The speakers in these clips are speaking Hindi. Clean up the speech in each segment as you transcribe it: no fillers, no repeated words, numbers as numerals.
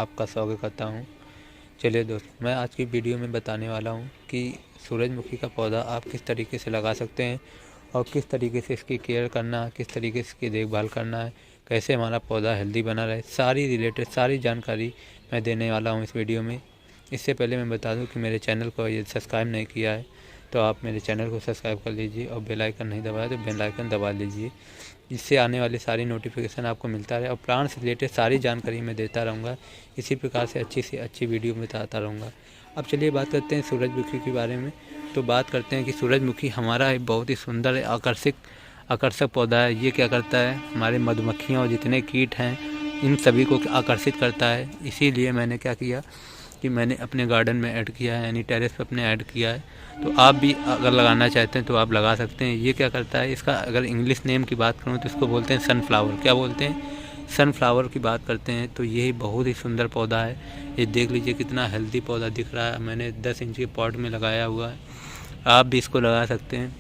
आपका स्वागत करता हूं। चलिए दोस्तों, मैं आज की वीडियो में बताने वाला हूं कि सूरजमुखी का पौधा आप किस तरीके से लगा सकते हैं और किस तरीके से इसकी केयर करना है, किस तरीके से इसकी देखभाल करना है, कैसे हमारा पौधा हेल्दी बना रहे, सारी रिलेटेड सारी जानकारी मैं देने वाला हूँ इस वीडियो में। इससे पहले मैं बता दूँ कि मेरे चैनल को यदि सब्सक्राइब नहीं किया है तो आप मेरे चैनल को सब्सक्राइब कर लीजिए और बेल आइकन नहीं दबाया तो बेल आइकन दबा लीजिए। इससे आने वाली सारी नोटिफिकेशन आपको मिलता रहे और प्लांट से रिलेटेड सारी जानकारी मैं देता रहूँगा। इसी प्रकार से अच्छी वीडियो में बताता रहूँगा। अब चलिए बात करते हैं सूरजमुखी के बारे में। तो बात करते हैं कि सूरजमुखी हमारा एक बहुत ही सुंदर आकर्षक पौधा है। ये क्या करता है, हमारे मधुमक्खियाँ और जितने कीट हैं इन सभी को आकर्षित करता है। इसीलिए मैंने क्या किया कि मैंने अपने गार्डन में ऐड किया है, यानी टेरेस पर अपने ऐड किया है। तो आप भी अगर लगाना चाहते हैं तो आप लगा सकते हैं। ये क्या करता है, इसका अगर इंग्लिश नेम की बात करूँ तो इसको बोलते हैं सनफ्लावर। क्या बोलते हैं, सनफ्लावर की बात करते हैं। तो ये बहुत ही सुंदर पौधा है। ये देख लीजिए कितना हेल्दी पौधा दिख रहा है। मैंने 10 इंच के पॉट में लगाया हुआ है, आप भी इसको लगा सकते हैं।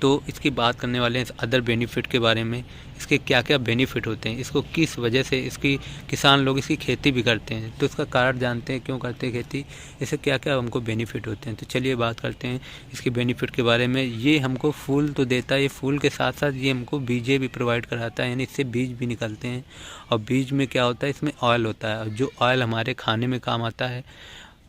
तो इसकी बात करने वाले हैं अदर बेनिफिट के बारे में, इसके क्या क्या बेनिफिट होते हैं, इसको किस वजह से इसकी किसान लोग इसकी खेती भी करते हैं। तो इसका कारण जानते हैं, क्यों करते हैं खेती, इससे क्या क्या हमको बेनिफिट होते हैं। तो चलिए बात करते हैं इसके बेनिफिट के बारे में। ये हमको फूल तो देता है, ये फूल के साथ साथ ये हमको बीजें भी प्रोवाइड कराता है, यानी इससे बीज भी निकलते हैं। और बीज में क्या होता है, इसमें ऑयल होता है, और जो ऑयल हमारे खाने में काम आता है।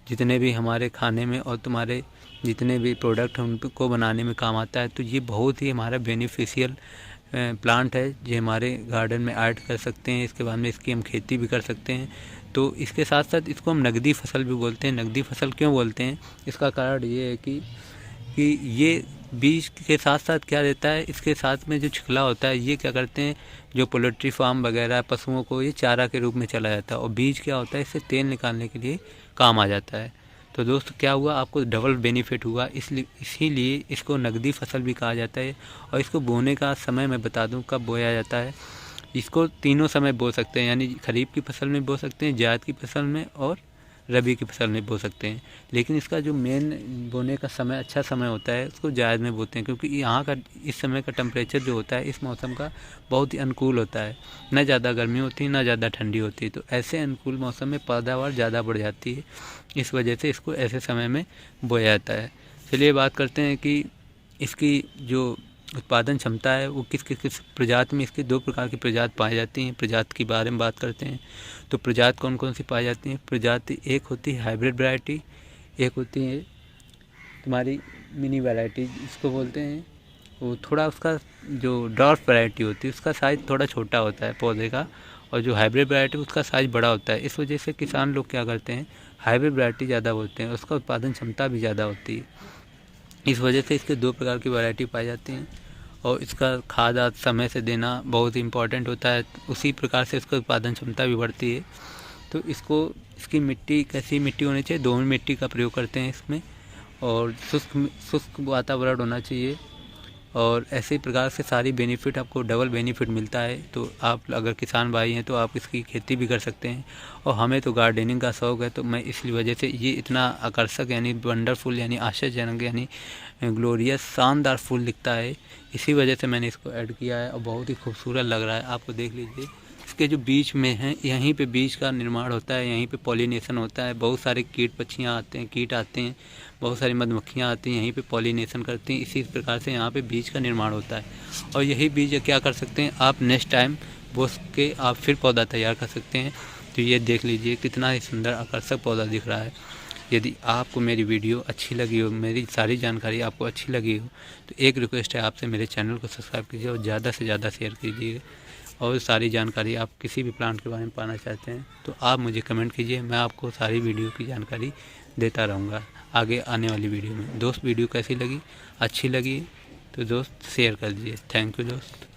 जितने भी हमारे खाने में और तुम्हारे जितने भी प्रोडक्ट हैं उनको बनाने में काम आता है। तो ये बहुत ही हमारा बेनिफिशियल प्लांट है, जो हमारे गार्डन में ऐड कर सकते हैं। इसके बाद में इसकी हम खेती भी कर सकते हैं। तो इसके साथ साथ इसको हम नगदी फसल भी बोलते हैं। नगदी फसल क्यों बोलते हैं, इसका कारण ये है कि ये बीज के साथ साथ क्या देता है, इसके साथ में जो छिकला होता है ये क्या करते हैं, जो पोल्ट्री फार्म वगैरह पशुओं को ये चारा के रूप में चला जाता है। और बीज क्या होता है, इससे तेल निकालने के लिए काम आ जाता है। तो दोस्तों क्या हुआ, आपको डबल बेनिफिट हुआ। इसीलिए इसको नगदी फसल भी कहा जाता है। और इसको बोने का समय मैं बता दूं कब बोया जाता है। इसको तीनों समय बो सकते हैं, यानी खरीफ की फसल में बो सकते हैं, जायद की फसल में और रबी की फसल में बो सकते हैं। लेकिन इसका जो मेन बोने का समय अच्छा समय होता है उसको जायद में बोते हैं, क्योंकि यहाँ का इस समय का टेम्परेचर जो होता है इस मौसम का बहुत ही अनुकूल होता है। न ज़्यादा गर्मी होती है न ज़्यादा ठंडी होती है। तो ऐसे अनुकूल मौसम में पैदावार ज़्यादा बढ़ जाती है, इस वजह से इसको ऐसे समय में बोया जाता है। चलिए बात करते हैं कि इसकी जो उत्पादन क्षमता है वो किस प्रजाति में, इसकी 2 प्रकार की प्रजाति पाई जाती हैं। प्रजाति के बारे में बात करते हैं तो प्रजाति कौन कौन सी पाई जाती हैं। प्रजाति एक होती है हाइब्रिड वैरायटी, एक होती है तुम्हारी मिनी वैरायटी इसको बोलते हैं। वो थोड़ा उसका जो डॉर्फ वैरायटी होती है उसका साइज़ थोड़ा छोटा होता है पौधे का, और जो हाइब्रिड वैरायटी उसका साइज़ बड़ा होता है। इस वजह से किसान लोग क्या करते हैं, हाइब्रिड वैरायटी ज़्यादा बोलते हैं, उसका उत्पादन क्षमता भी ज़्यादा होती है। इस वजह से इसके 2 प्रकार की वैरायटी पाई जाती हैं। और इसका खाद आदि समय से देना बहुत इम्पॉर्टेंट होता है, उसी प्रकार से इसका उत्पादन क्षमता भी बढ़ती है। तो इसकी मिट्टी कैसी मिट्टी होनी चाहिए, दोमट मिट्टी का प्रयोग करते हैं इसमें, और शुष्क वातावरण होना चाहिए। और ऐसे प्रकार से सारी बेनिफिट आपको डबल बेनिफिट मिलता है। तो आप अगर किसान भाई हैं तो आप इसकी खेती भी कर सकते हैं। और हमें तो गार्डनिंग का शौक़ है, तो मैं इसलिए वजह से ये इतना आकर्षक यानी वंडरफुल यानी आश्चर्यजनक यानी ग्लोरियस शानदार फूल दिखता है, इसी वजह से मैंने इसको ऐड किया है। और बहुत ही खूबसूरत लग रहा है, आपको देख लीजिए। इसके जो बीज में हैं यहीं पे बीज का निर्माण होता है, यहीं पे पॉलिनेशन होता है। बहुत सारे कीट आते हैं, बहुत सारी मधुमक्खियाँ आती हैं, यहीं पे पॉलिनेशन करती हैं। इसी प्रकार से यहाँ पे बीज का निर्माण होता है। और यही बीज क्या कर सकते हैं, आप नेक्स्ट टाइम बो के आप फिर पौधा तैयार कर सकते हैं। तो ये देख लीजिए कितना ही सुंदर आकर्षक पौधा दिख रहा है। यदि आपको मेरी वीडियो अच्छी लगी हो, मेरी सारी जानकारी आपको अच्छी लगी हो, तो एक रिक्वेस्ट है आपसे, मेरे चैनल को सब्सक्राइब कीजिए और ज़्यादा से ज़्यादा शेयर कीजिए। और सारी जानकारी आप किसी भी प्लांट के बारे में पाना चाहते हैं तो आप मुझे कमेंट कीजिए, मैं आपको सारी वीडियो की जानकारी देता रहूँगा आगे आने वाली वीडियो में। दोस्त वीडियो कैसी लगी, अच्छी लगी तो दोस्त शेयर कर दीजिए। थैंक यू दोस्त।